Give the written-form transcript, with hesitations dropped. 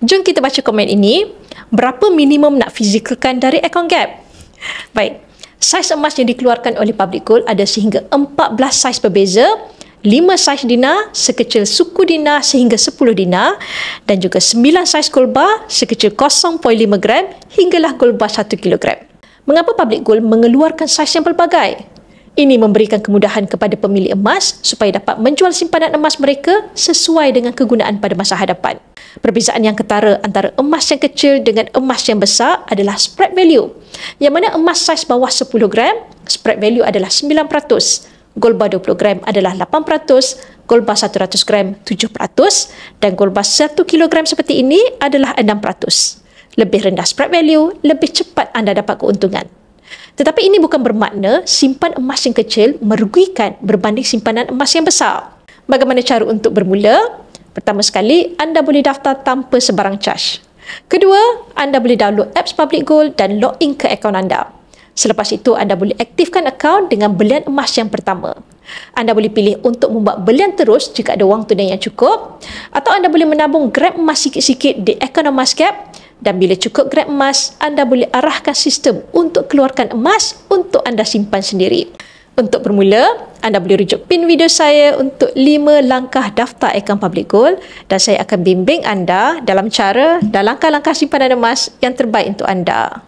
Jom kita baca komen ini. Berapa minimum nak fizikalkan dari akaun Gap? Baik, saiz emas yang dikeluarkan oleh Public Gold ada sehingga 14 saiz berbeza, 5 saiz dinar sekecil suku dinar sehingga 10 dinar dan juga 9 saiz gold bar sekecil 0.5 gram hinggalah gold bar 1 kilogram. Mengapa Public Gold mengeluarkan saiz yang pelbagai? Ini memberikan kemudahan kepada pemilik emas supaya dapat menjual simpanan emas mereka sesuai dengan kegunaan pada masa hadapan. Perbezaan yang ketara antara emas yang kecil dengan emas yang besar adalah spread value. Yang mana emas saiz bawah 10 gram, spread value adalah 9%. Gold bar 20 gram adalah 8%, gold bar 100 gram 7% dan gold bar 1 kilogram seperti ini adalah 6%. Lebih rendah spread value, lebih cepat anda dapat keuntungan. Tetapi ini bukan bermakna simpan emas yang kecil merugikan berbanding simpanan emas yang besar. Bagaimana cara untuk bermula? Pertama sekali, anda boleh daftar tanpa sebarang charge. Kedua, anda boleh download apps Public Gold dan login ke akaun anda. Selepas itu, anda boleh aktifkan akaun dengan belian emas yang pertama. Anda boleh pilih untuk membuat belian terus jika ada wang tunai yang cukup, atau anda boleh menabung gram emas sikit-sikit di akaun emas Gap, dan bila cukup gram emas, anda boleh arahkan sistem untuk keluarkan emas untuk anda simpan sendiri. Untuk bermula, anda boleh rujuk pin video saya untuk 5 langkah daftar akaun Public Gold dan saya akan bimbing anda dalam cara dan langkah-langkah simpanan emas yang terbaik untuk anda.